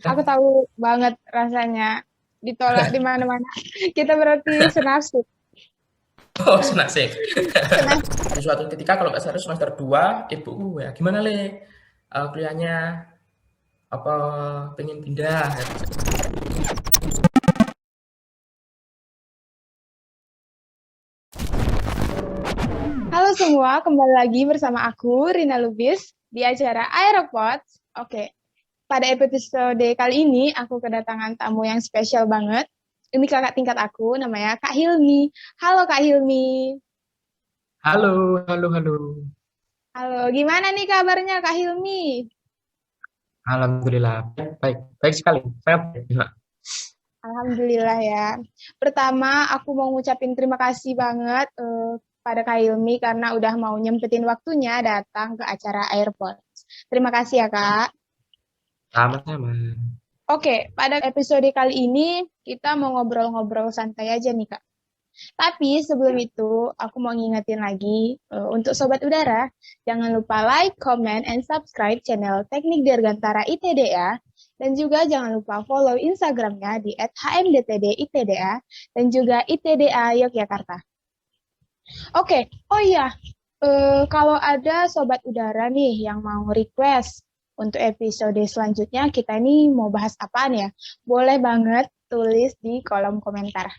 Aku tahu banget rasanya ditolak di mana-mana. Kita berarti senasib. Oh, senasib. Senasib. Di suatu ketika kalau nggak salah semester 2, ibuku ya, "Gimana Le, kuliahnya apa pengen pindah?" Halo semua, kembali lagi bersama aku Rina Lubis di acara Aeropods. Oke, pada episode kali ini aku kedatangan tamu yang spesial banget. Ini kakak tingkat aku, namanya Kak Hilmi. Halo Kak Hilmi. Halo, halo, halo. Halo, gimana nih kabarnya Kak Hilmi? Alhamdulillah, baik, baik, baik sekali, sangat baik. Alhamdulillah ya. Pertama, aku mau ngucapin terima kasih banget pada Kak Hilmi karena udah mau nyempetin waktunya datang ke acara Airpods. Terima kasih ya Kak. Sama-sama. Oke, pada episode kali ini kita mau ngobrol-ngobrol santai aja nih Kak. Tapi sebelum itu, aku mau ngingetin lagi untuk Sobat Udara, jangan lupa like, comment, and subscribe channel Teknik Dirgantara ITDA, dan juga jangan lupa follow Instagramnya di @hmdtditda, dan juga ITDA Yogyakarta. Oke, oh iya, kalau ada Sobat Udara nih yang mau request untuk episode selanjutnya, kita ini mau bahas apaan ya? Boleh banget tulis di kolom komentar.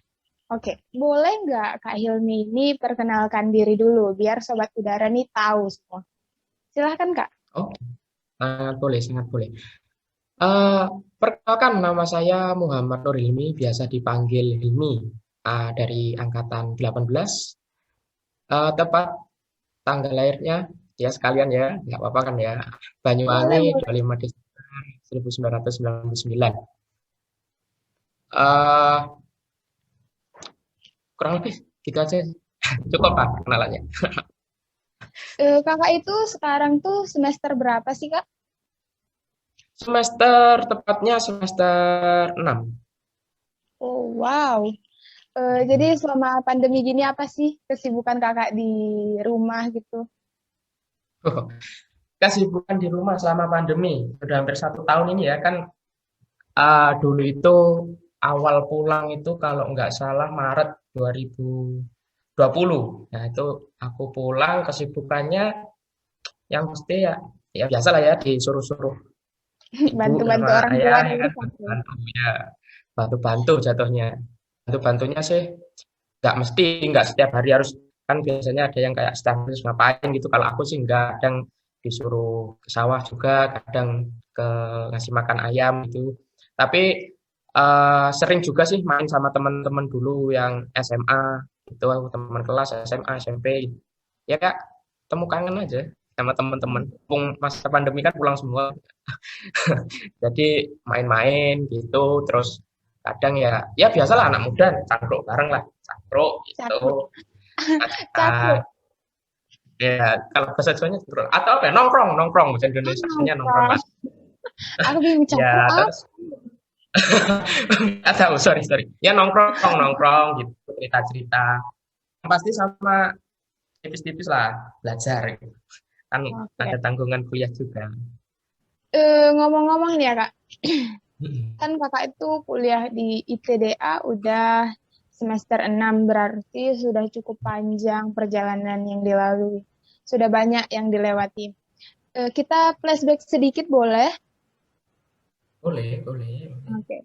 Oke, boleh nggak Kak Hilmi ini perkenalkan diri dulu biar Sobat Udara nih tahu semua. Silahkan Kak. Oke, sangat boleh, sangat boleh. Eh, Perkenalkan, nama saya Muhammad Nur Hilmi, biasa dipanggil Hilmi, dari angkatan 18. Tepat tanggal lahirnya, ya sekalian ya, nggak apa-apa kan ya. Boleh, Banyuwangi, boleh. 25 Desember 1999. Eh, Kurang lebih gitu aja. Cukup Pak kenalannya. Kakak itu sekarang tuh semester berapa sih Kak? Semester tepatnya semester 6. Oh wow. Jadi selama pandemi gini apa sih kesibukan Kakak di rumah gitu? Kesibukan di rumah selama pandemi, sudah hampir 1 tahun ini ya kan. Dulu itu awal pulang itu kalau nggak salah Maret 2020. Nah itu aku pulang, kesibukannya yang mesti ya, ya biasalah ya, disuruh-suruh ibu sama Bantu-bantu orang tua ayah ya dulu kan, pasti. bantu-bantu ya, bantu-bantu jatuhnya. Bantu-bantunya sih nggak mesti, nggak setiap hari harus, kan biasanya ada yang kayak setiap hari harus ngapain gitu. Kalau aku sih nggak, kadang disuruh ke sawah juga, kadang ke ngasih makan ayam gitu. Tapi sering juga sih main sama teman-teman dulu yang SMA gitu, teman kelas SMA, SMP. Ya Kak, temu kangen aja sama teman-teman. Mumpung masa pandemi kan pulang semua. Jadi main-main gitu, terus kadang ya, ya biasalah anak muda cangkruk bareng lah, cangkruk Cakruk. gitu. Ah, Cakruk. ya kalau bahasa Jawanya cangkruk atau apa ya, nongkrong, nongkrong, bahasa Oh, Indonesianya nongkrong nongkrong. lah. Aku bingung cakruk Ya apa? terus nggak tahu, sorry sorry. Ya nongkrong, nongkrong gitu, cerita-cerita. Yang pasti sama tipis-tipis lah, belajar gitu. Kan ada Oke. tanggungan kuliah juga. Ngomong-ngomong nih ya Kak, Mm-mm. kan kakak itu kuliah di ITDA udah semester 6 berarti sudah cukup panjang perjalanan yang dilalui. Sudah banyak yang dilewati. Kita flashback sedikit boleh? Boleh, boleh, boleh. Oke.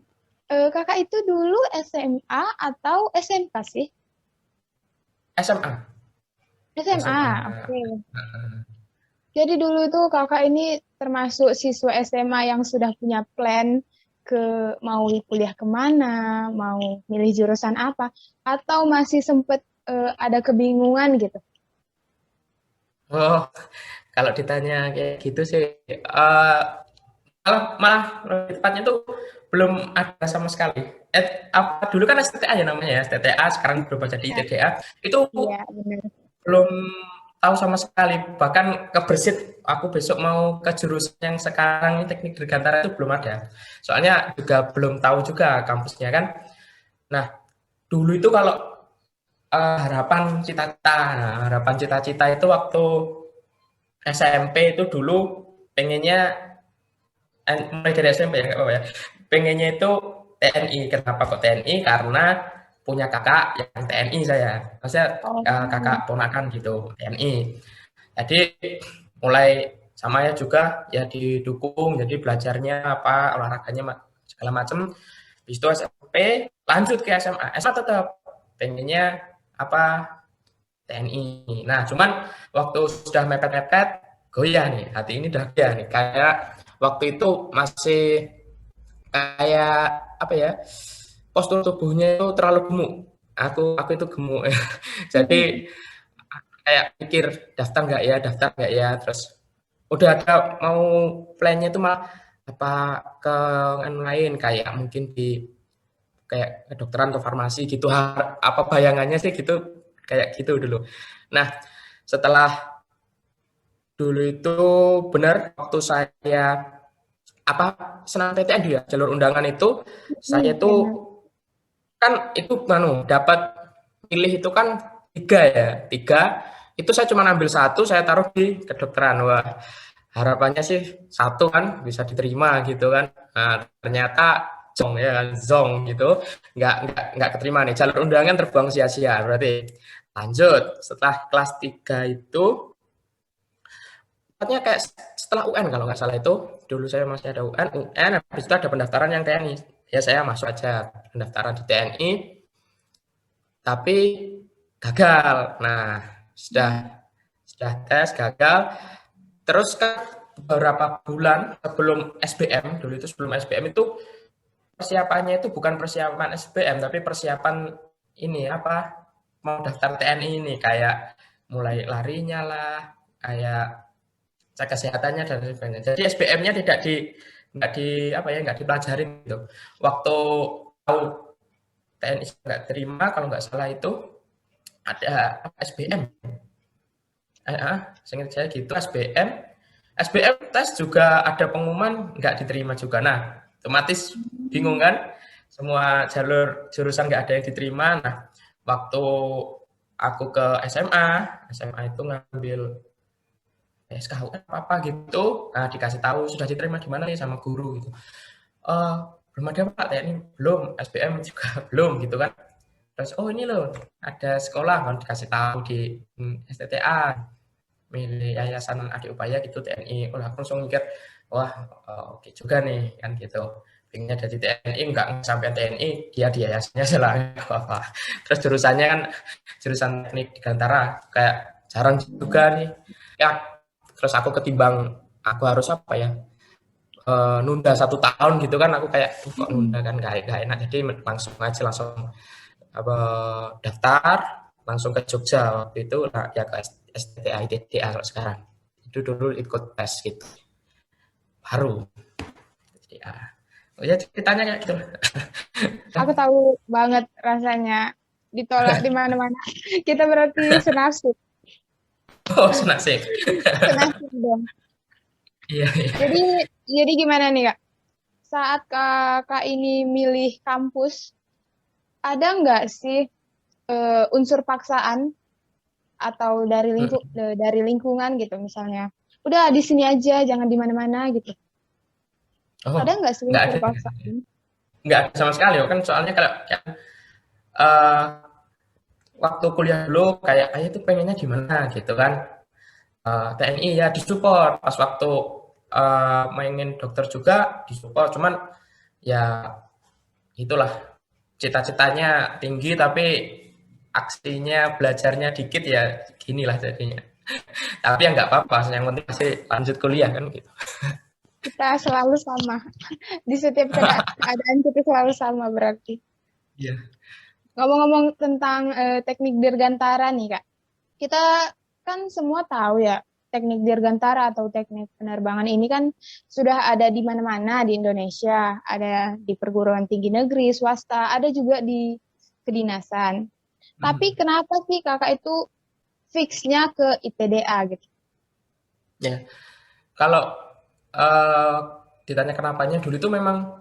Kakak itu dulu SMA atau SMK sih? SMA, SMA. SMA, oke. Jadi dulu tuh kakak ini termasuk siswa SMA yang sudah punya plan ke mau kuliah kemana, mau milih jurusan apa, atau masih sempet ada kebingungan gitu. Oh, kalau ditanya kayak gitu sih, malah malah lebih tepatnya tuh belum ada sama sekali. Apa dulu kan STTA ya namanya ya, STTA, sekarang berubah jadi Ya, ITDA. Itu iya benar. belum tahu sama sekali. Bahkan kebersit aku besok mau ke jurusan yang sekarang ini Teknik Dirgantara itu belum ada. Soalnya juga belum tahu juga kampusnya kan. Nah, dulu itu kalau harapan cita-cita, nah, harapan cita-cita itu waktu SMP itu dulu pengennya mulai dari SMP ya, nggak apa-apa ya. Pengennya itu TNI. Kenapa kok TNI? Karena punya kakak yang TNI saya. Maksudnya Oh, kakak ponakan gitu, TNI. Jadi mulai sama ya juga ya didukung. Jadi belajarnya apa, olahraganya segala macam. Habis itu SMP lanjut ke SMA. SMA tetap pengennya apa TNI. Nah, cuman waktu sudah mepet-mepet, goyah nih, hati ini udah goyah nih. Kayak waktu itu masih kayak apa ya? Postur tubuhnya itu terlalu gemuk. Aku itu gemuk. Jadi kayak pikir daftar nggak ya, terus udah ada mau plannya itu malah apa ke anu lain kayak mungkin di kayak kedokteran atau farmasi gitu. Apa bayangannya sih gitu kayak gitu dulu. Nah, setelah dulu itu benar waktu saya apa senam PTN ya jalur undangan itu saya itu benar. kan itu dapat pilih itu kan tiga ya tiga itu saya cuma ambil satu saya taruh di kedokteran. Wah, harapannya sih satu kan bisa diterima gitu kan. Nah, ternyata zong ya kan zong gitu nggak keterima nih jalur undangan terbuang sia-sia berarti. Lanjut setelah kelas 3 itu tepatnya kayak setelah UN kalau nggak salah itu dulu saya masih ada UN habis itu ada pendaftaran yang TNI ya saya masuk aja pendaftaran di TNI tapi gagal. Nah, sudah tes gagal. Terus kan beberapa bulan sebelum SBM, dulu itu sebelum SBM itu persiapannya itu bukan persiapan SBM tapi persiapan ini apa mau daftar TNI ini kayak mulai larinya lah, kayak cek kesehatannya dan sebagainya. Jadi SBM-nya nggak di apa ya nggak dipelajarin gitu. Waktu tahu TNI nggak terima kalau nggak salah itu ada SBM. Seingat saya gitu SBM tes juga ada pengumuman nggak diterima juga. Nah, otomatis bingung kan? Semua jalur jurusan nggak ada yang diterima. Nah, waktu aku ke SMA itu ngambil SKUN apa gitu. Nah, dikasih tahu sudah diterima di mana nih sama guru gitu. Eh, belum ada Pak TNI, belum, SBM juga belum gitu kan. Terus oh ini loh ada sekolah kan dikasih tahu di STTA milih yayasan adik upaya gitu TNI. Oh, aku langsung mikir wah oke juga nih kan gitu. Pengennya jadi TNI enggak sampai TNI dia di yayasannya salah apa. Terus jurusannya kan jurusan teknik di Gantara kayak jarang juga nih. Ya terus aku ketimbang aku harus apa ya nunda 1 tahun gitu kan aku kayak kok nunda kan gak enak jadi langsung aja langsung apa daftar langsung ke Jogja waktu itu nah, ya ke STTA ITTA kalau sekarang itu dulu ikut tes gitu baru ya oh ya ceritanya kayak gitu. Aku tahu banget rasanya ditolak di mana-mana. Kita berarti senasib, Oh senasib. senasib dong. Iya iya. Jadi, jadi gimana nih Kak? Saat Kakak ini milih kampus, ada nggak sih unsur paksaan atau dari lingkungan gitu misalnya? Udah di sini aja, jangan di mana-mana gitu. Oh Ada nggak sih nggak unsur ada paksaan? nggak ada sama sekali kan soalnya kalau uh, waktu kuliah dulu kayak ayah tuh pengennya gimana gitu kan. TNI ya disupport pas waktu mainin dokter juga disupport cuman ya itulah cita-citanya tinggi tapi aksinya belajarnya dikit ya ginilah jadinya. Tapi ya nggak apa-apa yang penting masih lanjut kuliah kan gitu. Kita selalu sama. Di setiap keadaan kita selalu sama berarti. Iya. Ngomong-ngomong tentang teknik dirgantara nih Kak. Kita kan semua tahu ya, teknik dirgantara atau teknik penerbangan ini kan sudah ada di mana-mana di Indonesia. Ada di perguruan tinggi negeri, swasta, ada juga di kedinasan. Tapi Hmm. kenapa sih kakak itu fixnya ke ITDA gitu? Ya kalau uh, ditanya kenapanya dulu itu memang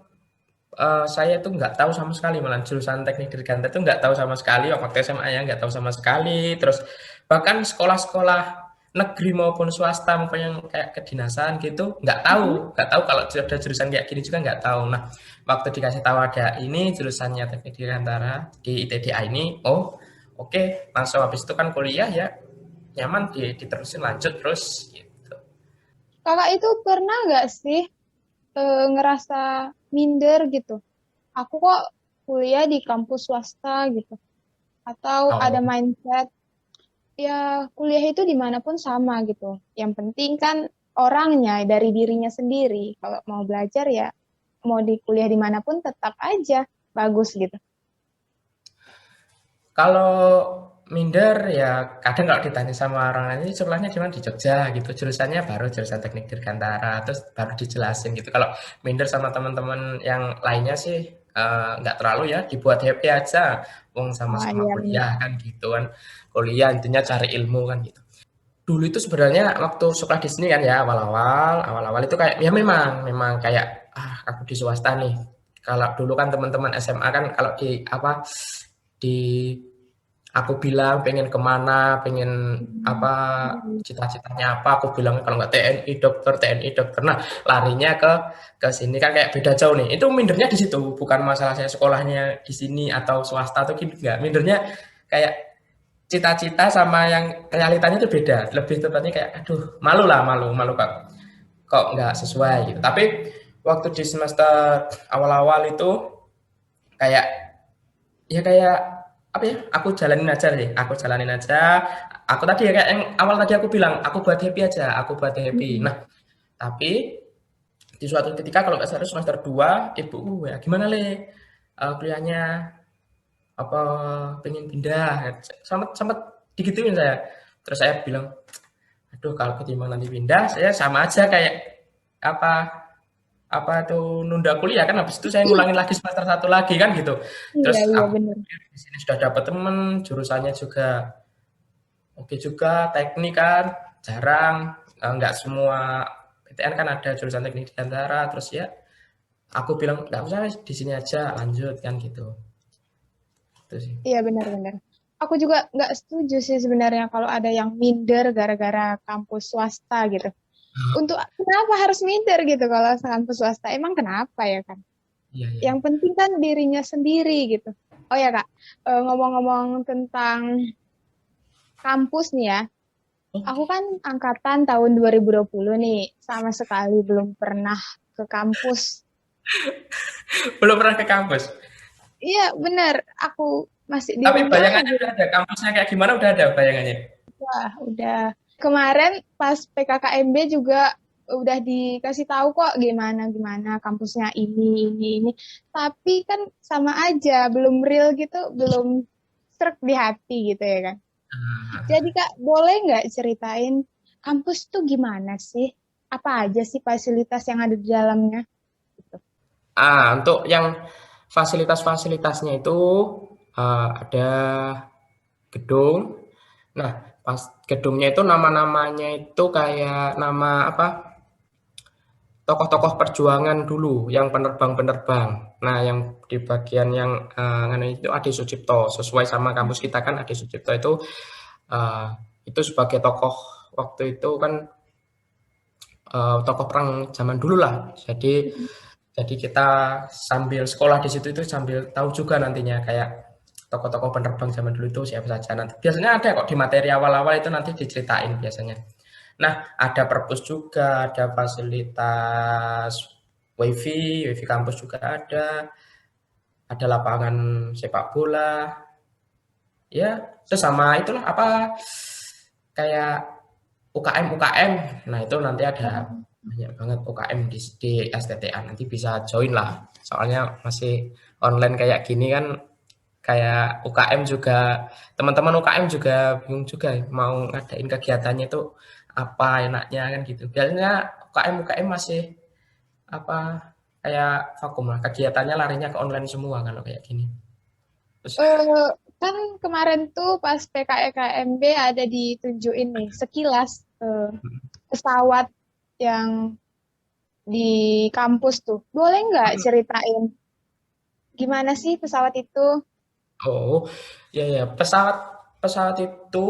saya tuh nggak tahu sama sekali malah jurusan teknik dirgantara itu nggak tahu sama sekali waktu SMA ya nggak tahu sama sekali terus bahkan sekolah-sekolah negeri maupun swasta maupun yang kayak kedinasan gitu, Mm-mm. nggak tahu kalau ada jurusan kayak gini juga nggak tahu. Nah, waktu dikasih tahu ada ini jurusannya teknik dirgantara di ITDA ini, oh oke, langsung habis itu kan kuliah ya nyaman diterusin lanjut terus gitu. Kakak itu pernah nggak sih ngerasa minder gitu? Aku kok kuliah di kampus swasta gitu. Atau ada Oh, mindset, ya kuliah itu dimanapun sama gitu. Yang penting kan orangnya dari dirinya sendiri. Kalau mau belajar ya mau di kuliah dimanapun tetap aja bagus gitu. kalau minder ya kadang kalau ditanya sama orang lain ini sekolahnya di mana di Jogja gitu jurusannya baru jurusan teknik dirgantara terus baru dijelasin gitu kalau minder sama teman-teman yang lainnya sih nggak terlalu ya dibuat happy aja wong Oh sama-sama iya benar. kuliah kan gitu kan kuliah intinya cari ilmu kan gitu dulu itu sebenarnya waktu sekolah di sini kan ya awal-awal itu kayak ya memang memang kayak aku di swasta nih kalau dulu kan teman-teman SMA kan kalau di apa di aku bilang pengen kemana, pengen Hmm. apa, cita-citanya apa, aku bilang kalau nggak TNI dokter, TNI dokter. Nah, larinya ke sini kan kayak beda jauh nih. Itu mindernya di situ, bukan masalah saya sekolahnya di sini atau swasta atau gitu enggak. Mindernya kayak cita-cita sama yang realitanya itu beda. Lebih tepatnya kayak aduh, malu lah, malu, malu kok nggak sesuai gitu. Tapi waktu di semester awal-awal itu kayak ya kayak apa ya? Aku jalanin aja deh. Aku jalanin aja. Aku tadi ya kayak yang awal tadi aku bilang, aku buat happy aja. Aku buat happy. Mm-mm. Nah, tapi di suatu ketika kalau nggak salah semester 2 ibuku ya gimana le kuliahnya apa pengen pindah sempat sempat digituin saya terus saya bilang aduh kalau ketimbang nanti pindah saya sama aja kayak apa apa tuh nunda kuliah kan habis itu saya ngulangin lagi semester satu lagi kan gitu terus Iya iya aku benar. di sini sudah dapat temen jurusannya juga oke juga teknik kan jarang nggak semua PTN kan ada jurusan teknik di antara terus ya aku bilang nggak usah di sini aja lanjut kan gitu itu sih. Iya benar-benar. Aku juga nggak setuju sih sebenarnya kalau ada yang minder gara-gara kampus swasta gitu. Untuk kenapa harus minder gitu kalau kampus swasta? Emang kenapa ya kan? Iya iya. Yang penting kan dirinya sendiri gitu. Oh ya Kak, ngomong-ngomong tentang kampus nih ya. Oh, Aku kan angkatan tahun 2020 nih, sama sekali belum pernah ke kampus. belum pernah ke kampus. Iya bener, aku masih di Tapi rumah bayangannya aja. udah ada kampusnya kayak gimana udah ada bayangannya. Wah, udah. Kemarin pas PKKMB juga udah dikasih tahu kok gimana gimana kampusnya ini. Tapi kan sama aja, belum real gitu, belum truk di hati gitu ya kan. Jadi Kak, boleh nggak ceritain kampus tuh gimana sih? Apa aja sih fasilitas yang ada di dalamnya? Gitu. Untuk yang fasilitas-fasilitasnya itu ada gedung. Nah, pas gedungnya itu nama-namanya itu kayak nama apa? Tokoh-tokoh perjuangan dulu yang penerbang-penerbang. Nah, yang di bagian yang itu Adi Sucipto. Sesuai sama kampus kita kan Adi Sucipto eh, itu sebagai tokoh waktu itu kan tokoh perang zaman dulu lah. Jadi kita sambil sekolah di situ itu sambil tahu juga nantinya kayak tokoh-tokoh penerbang zaman dulu itu siapa saja. Nanti biasanya ada kok di materi awal-awal itu nanti diceritain biasanya. Nah, ada perpus juga, ada fasilitas wifi kampus juga ada lapangan sepak bola, ya, terus sama itulah apa kayak UKM UKM. Nah, itu nanti ada banyak banget UKM di STTA. Nanti bisa join lah. Soalnya masih online kayak gini kan kayak UKM juga teman-teman UKM juga bingung juga mau ngadain kegiatannya itu apa enaknya kan gitu. Biasanya UKM masih apa kayak vakum lah. Kegiatannya larinya ke online semua kalau kayak gini. Terus Eh, kan kemarin tuh pas PKKMB ada ditunjukin nih sekilas pesawat yang di kampus tuh. Boleh nggak ceritain gimana sih pesawat itu? oh, ya ya pesawat pesawat itu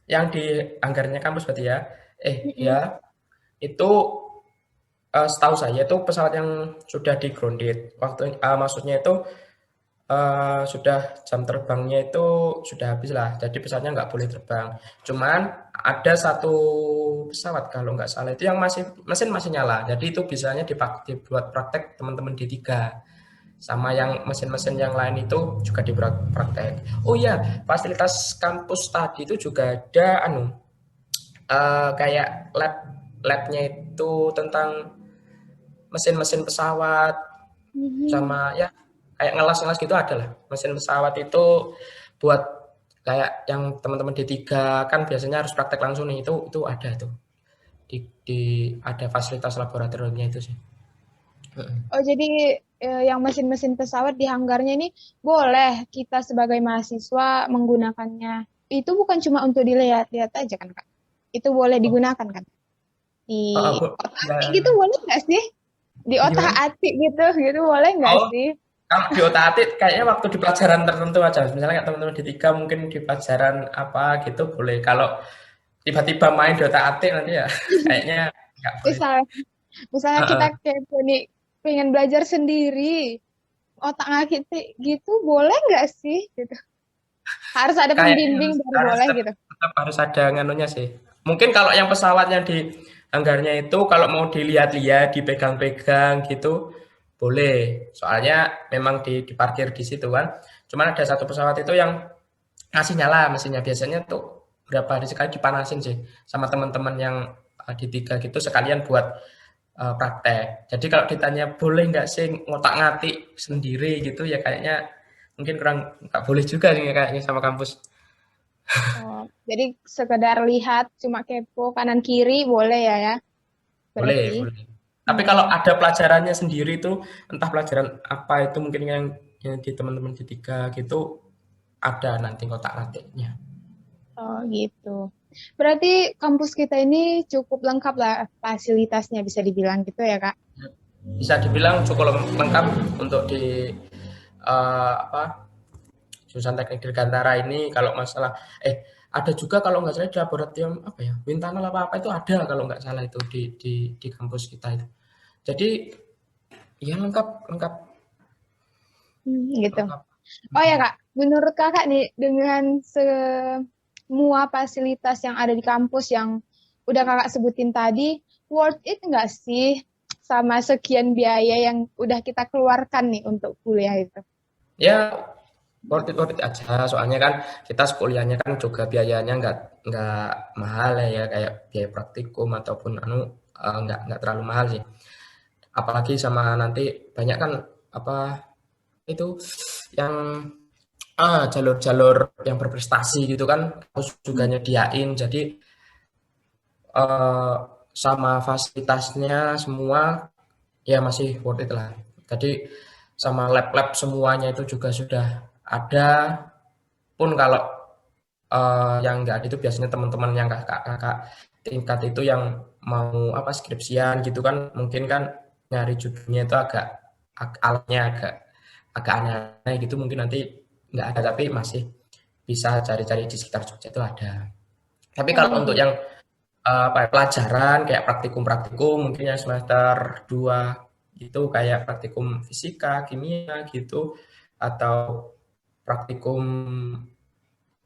Yang di anggarannya kampus berarti ya? Mm-mm. Ya, itu setahu saya itu pesawat yang sudah di-grounded. Maksudnya itu sudah jam terbangnya itu sudah habis lah, jadi pesawatnya nggak boleh terbang. Cuman ada satu pesawat kalau nggak salah itu yang mesin masih nyala, jadi itu bisanya dibuat praktek teman-teman D3. Sama yang mesin-mesin yang lain itu juga dibuat praktek. Oh iya, fasilitas kampus tadi itu juga ada kayak labnya itu tentang mesin-mesin pesawat Mhm. sama ya kayak ngelas-ngelas gitu ada lah. Mesin pesawat itu buat kayak yang teman-teman D3 kan biasanya harus praktek langsung nih, itu ada tuh. Di ada fasilitas laboratoriumnya itu sih. Oh, jadi yang mesin-mesin pesawat di hanggarnya ini boleh kita sebagai mahasiswa menggunakannya. Itu bukan cuma untuk dilihat-lihat aja kan, Kak? Itu boleh Oh, digunakan kan? Di Bu, otak-atik gitu ya boleh nggak sih? Di gimana? otak-atik gitu boleh nggak Oh, sih? kalau di otak-atik kayaknya waktu di pelajaran tertentu aja. Misalnya kayak teman-teman D3 mungkin di pelajaran apa gitu boleh. Kalau tiba-tiba main di otak-atik nanti ya kayaknya nggak boleh. Misal, misalnya kita Heeh. kepo nih, pengen belajar sendiri, otak-atik gitu boleh nggak sih? Gitu. Harus ada Kayaknya pembimbing harus baru harus boleh gitu. tetap harus ada nganunya sih. Mungkin kalau yang pesawat yang di hanggarnya itu kalau mau dilihat-lihat, dipegang-pegang gitu boleh. Soalnya memang diparkir di situ kan. Cuman ada satu pesawat itu yang masih nyala mesinnya. Biasanya tuh berapa hari sekali dipanasin sih sama teman-teman yang di tiga gitu sekalian buat praktek. Jadi kalau ditanya boleh nggak sih ngotak-ngatik sendiri gitu ya kayaknya mungkin kurang nggak boleh juga nih kayaknya sama kampus. Oh, jadi sekedar lihat cuma kepo kanan kiri boleh ya Boleh, berarti. boleh. Tapi kalau Hmm. ada pelajarannya sendiri itu, entah pelajaran apa itu mungkin yang di teman-teman di tiga gitu, ada nanti kotak-atiknya. Oh gitu. Berarti kampus kita ini cukup lengkap lah fasilitasnya bisa dibilang gitu ya Kak. Bisa dibilang cukup lengkap untuk di apa jurusan teknik dirgantara ini kalau masalah ada juga kalau nggak salah di laboratorium apa ya wind tunnel apa apa itu ada kalau nggak salah itu di kampus kita itu. Jadi ya lengkap lengkap Gitu. lengkap. Oh ya Kak, menurut Kakak nih dengan semua fasilitas yang ada di kampus yang udah Kakak sebutin tadi, worth it nggak sih sama sekian biaya yang udah kita keluarkan nih untuk kuliah itu? Ya worth it aja, soalnya kan kita kuliahnya kan juga biayanya nggak mahal ya kayak biaya praktikum ataupun nggak terlalu mahal sih. Apalagi sama nanti banyak kan apa itu yang jalur-jalur yang berprestasi gitu kan harus juga Hmm. nyediain. Jadi eh, sama fasilitasnya semua ya masih worth it lah. Jadi sama lab-lab semuanya itu juga sudah ada pun kalau yang enggak ada itu biasanya teman-teman yang kakak-kakak tingkat itu yang mau apa skripsian gitu kan mungkin kan nyari judulnya itu alatnya agak aneh gitu mungkin nanti nggak ada tapi masih bisa cari-cari di sekitar Jogja itu ada. Tapi kalau Oh untuk gitu. yang apa ya, pelajaran kayak praktikum-praktikum mungkin yang semester 2 gitu kayak praktikum fisika, kimia gitu atau praktikum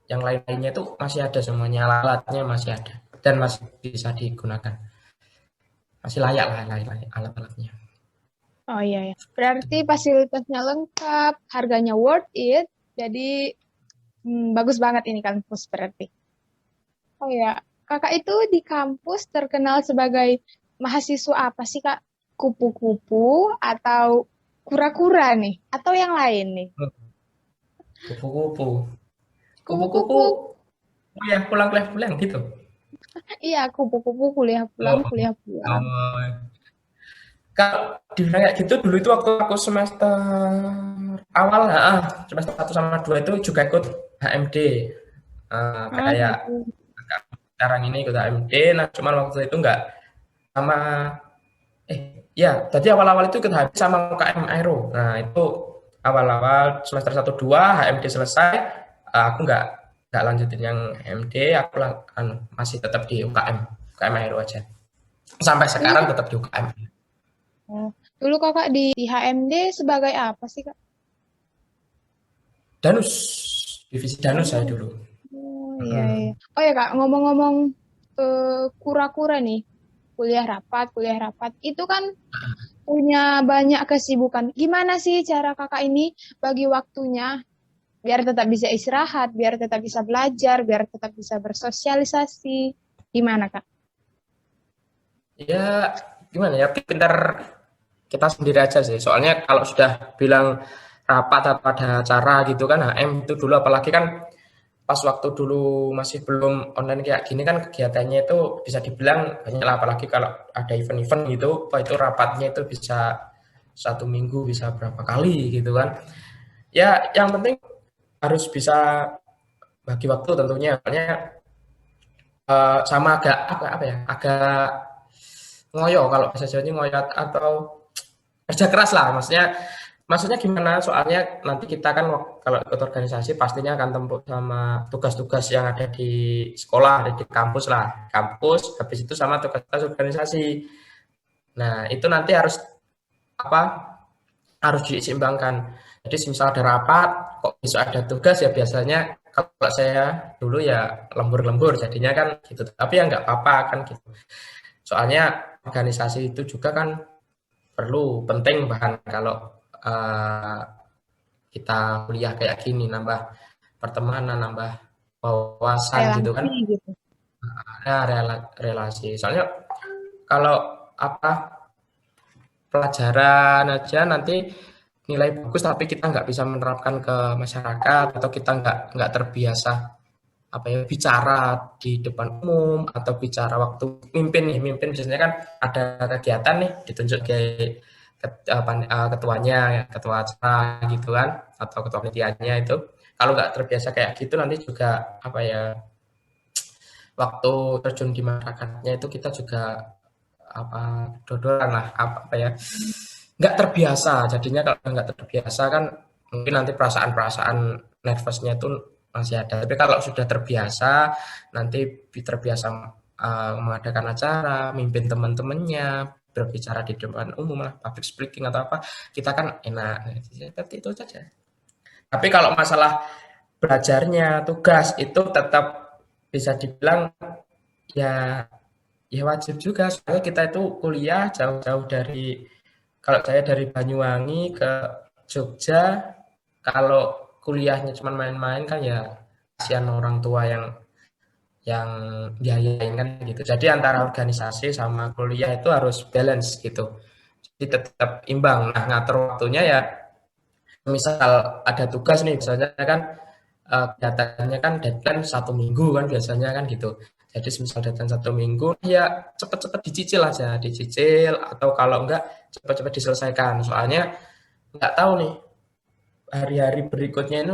yang lain-lainnya itu masih ada semuanya, alat-alatnya masih ada dan masih bisa digunakan. Masih layak lah alat-alatnya. Oh iya ya. Berarti fasilitasnya lengkap, harganya worth it. Jadi bagus banget ini kampus berarti. Oh ya, kakak itu di kampus terkenal sebagai mahasiswa apa sih kak? Kupu-kupu atau kura-kura nih? Atau yang lain nih? Kupu-kupu. Kupu-kupu Kupu-kupu, kuliah pulang gitu. iya kupu-kupu kuliah pulang, Oh, kuliah pulang. oh. Kalau dibilang kayak gitu dulu itu waktu aku semester awal, semester 1 sama 2 itu juga ikut HMD. Ah Kayak gitu. sekarang ini ikut HMD, nah cuman waktu itu enggak sama ya, tadi awal-awal itu ikut HMD sama UKM Aero. Nah, itu awal-awal semester 1 2 HMD selesai, aku enggak. nggak lanjutin yang MD, aku masih tetap di UKM Aero aja. Sampai Dulu sekarang kak, tetap di UKM. oh, dulu kakak di HMD sebagai apa sih kak? Danus, divisi Danus saya Oh, dulu. oh iya, iya. Mm. Oh ya kak, ngomong-ngomong kura-kura nih, kuliah rapat, itu kan punya banyak kesibukan. Gimana sih cara kakak ini bagi waktunya biar tetap bisa istirahat, biar tetap bisa belajar, biar tetap bisa bersosialisasi? Gimana kak? Ya gimana ya, pintar kita sendiri aja sih. Soalnya kalau sudah bilang rapat atau ada acara gitu kan, HM itu dulu apalagi kan pas waktu dulu masih belum online kayak gini kan kegiatannya itu bisa dibilang banyak lah, apalagi kalau ada event-event gitu, wah itu rapatnya itu bisa 1 minggu bisa berapa kali gitu kan. Ya yang penting harus bisa bagi waktu tentunya, soalnya sama agak apa ya, agak ngoyo kalau bahasa Jawanya ngoyo atau kerja keras lah, maksudnya gimana, soalnya nanti kita kan kalau ikut organisasi pastinya akan tempuh sama tugas-tugas yang ada di sekolah, ada di kampus lah, kampus, habis itu sama tugas-tugas organisasi. Nah, itu nanti harus apa, harus diseimbangkan. Jadi misal ada rapat, kok besok ada tugas ya biasanya kalau saya dulu ya lembur-lembur jadinya kan gitu. Tapi ya nggak apa-apa kan gitu. Soalnya organisasi itu juga kan perlu, penting bahkan kalau eh, kita kuliah kayak gini, nambah pertemanan, nambah wawasan gitu Relasi kan. gitu. Ada relasi. Soalnya kalau apa, pelajaran aja nanti nilai bagus tapi kita nggak bisa menerapkan ke masyarakat, atau kita nggak terbiasa apa ya, bicara di depan umum atau bicara waktu mimpin nih, mimpin biasanya kan ada kegiatan nih ditunjuk kayak ketuanya ya, ketua acara gitu kan, atau ketua panitianya itu, kalau nggak terbiasa kayak gitu nanti juga apa ya, waktu terjun di masyarakatnya itu kita juga apa, dodoran lah apa ya, nggak terbiasa, jadinya kalau nggak terbiasa kan mungkin nanti perasaan-perasaan nervousnya itu masih ada, tapi kalau sudah terbiasa nanti terbiasa mengadakan acara, mimpin teman-temannya, berbicara di depan umum lah, public speaking atau apa, kita kan enak, seperti itu saja. Tapi kalau masalah belajarnya, tugas itu tetap bisa dibilang ya, ya wajib juga, soalnya kita itu kuliah jauh-jauh dari, kalau saya dari Banyuwangi ke Jogja, kalau kuliahnya cuma main-main kan ya kasihan orang tua yang biayain kan gitu. Jadi antara organisasi sama kuliah itu harus balance gitu. Jadi tetap imbang. Nah, ngatur waktunya ya misal ada tugas nih, biasanya kan kelihatannya kan deadline 1 minggu kan biasanya kan gitu. Jadi misal deadline 1 minggu, ya cepet-cepet dicicil aja, dicicil, atau kalau enggak cepet-cepet diselesaikan. Soalnya nggak tahu nih hari-hari berikutnya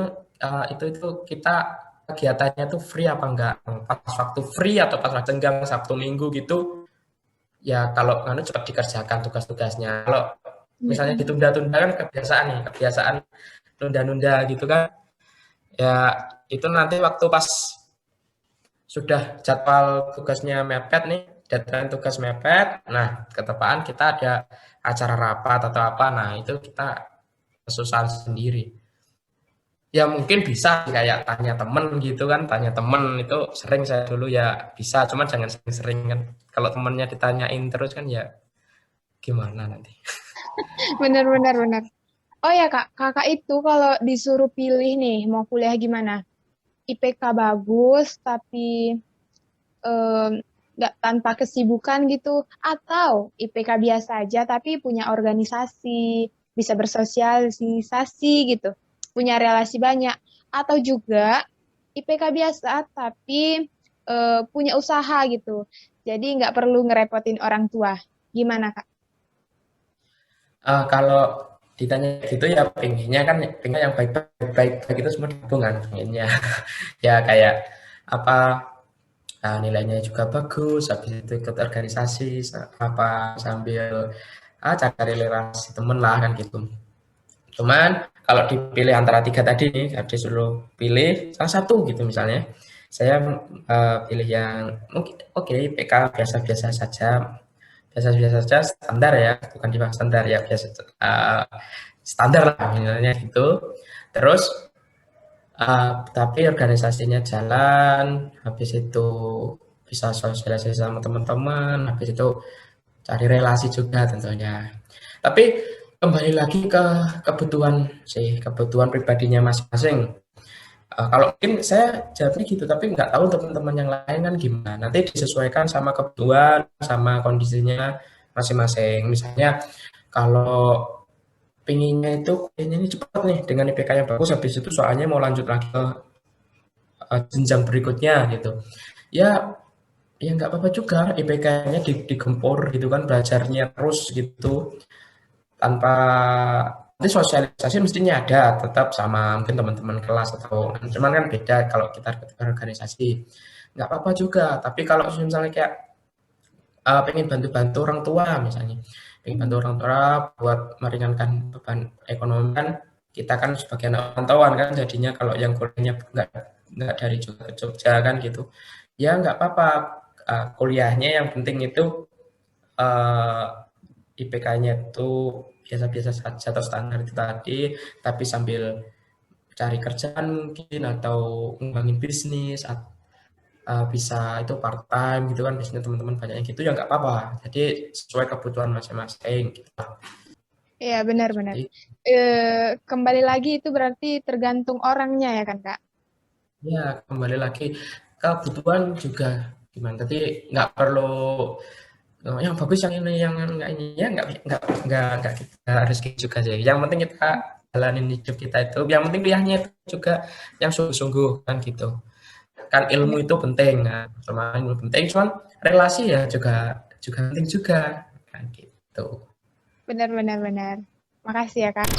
itu kita kegiatannya tuh free apa enggak. Pas waktu free atau pas waktu senggang Sabtu Minggu gitu, ya kalau nganu cepat dikerjakan tugas-tugasnya. Kalau misalnya Mm-mm. ditunda-tunda kan kebiasaan nih, kebiasaan nunda-nunda gitu kan. Ya itu nanti waktu pas sudah jadwal tugasnya mepet nih, deadline tugas mepet, nah ketepaan kita ada acara rapat atau apa, nah itu kita kesusahan sendiri. Ya mungkin bisa kayak tanya temen gitu kan, tanya temen itu sering saya dulu ya bisa, cuman jangan sering-sering kan. Kalau temennya ditanyain terus kan ya gimana nanti. Bener, bener, bener. Oh ya kak, kakak itu kalau disuruh pilih nih mau kuliah gimana? IPK bagus tapi em, nggak tanpa kesibukan gitu, atau IPK biasa aja tapi punya organisasi, bisa bersosialisasi gitu, punya relasi banyak, atau juga IPK biasa tapi punya usaha gitu, jadi nggak perlu ngerepotin orang tua. Gimana kak? Kalau ditanya gitu ya pengennya kan, pengen yang baik-baik itu semua digabung kan pengennya. Ya kayak apa, nilainya juga bagus, habis itu ikut organisasi, apa sambil cari relasi temen lah kan gitu. Cuman kalau dipilih antara 3 tadi nih, disuruh pilih salah satu gitu misalnya, saya, pilih yang mungkin oke IPK biasa-biasa saja, biasa-biasa saja standar ya, bukan di bawah standar ya, biasa, standar lah misalnya gitu. Terus, tapi organisasinya jalan, habis itu bisa sosialisasi sama teman-teman, habis itu cari relasi juga tentunya. Tapi kembali lagi ke kebutuhan sih, kebutuhan pribadinya masing-masing. Kalau mungkin saya jawabnya gitu, tapi nggak tahu teman-teman yang lain kan gimana. Nanti disesuaikan sama kebutuhan, sama kondisinya masing-masing. Misalnya kalau pinginnya itu kuliahnya ini cepat nih dengan IPK yang bagus, habis itu soalnya mau lanjut lagi ke jenjang berikutnya gitu. Ya, ya nggak apa-apa juga IPK-nya digempur gitu kan, belajarnya terus gitu. Tanpa nanti sosialisasi mestinya ada tetap sama mungkin teman-teman kelas atau cuman kan beda kalau kita organisasi. Nggak apa-apa juga, tapi kalau misalnya kayak pengen bantu-bantu orang tua misalnya, pengen bantu orang tua buat meringankan beban ekonomi kan kita kan sebagai anak rantauan kan jadinya kalau yang kuliahnya nggak dari Jogja ke Jogja kan gitu. Ya nggak apa-apa, kuliahnya yang penting itu eh, IPK-nya itu biasa-biasa saja atau standar itu tadi, tapi sambil cari kerjaan mungkin atau ngembangin bisnis, bisa itu part time gitu kan, biasanya teman-teman banyaknya gitu ya nggak apa-apa. Jadi sesuai kebutuhan masing-masing gitu lah. Iya, benar-benar. Jadi Kembali lagi itu berarti tergantung orangnya ya kan, Kak? ya kembali lagi kebutuhan juga gimana. Tadi nggak perlu yang bagus yang ini yang nggak ini ya nggak kita harus gitu juga sih. Yang penting kita jalanin hidup kita itu. Yang penting kuliahnya itu juga yang sungguh-sungguh kan gitu. Kan ilmu Benar, itu penting kan, sama ilmu penting, cuman relasi ya juga juga penting juga kan gitu. benar, benar, benar. Makasih ya, Kak.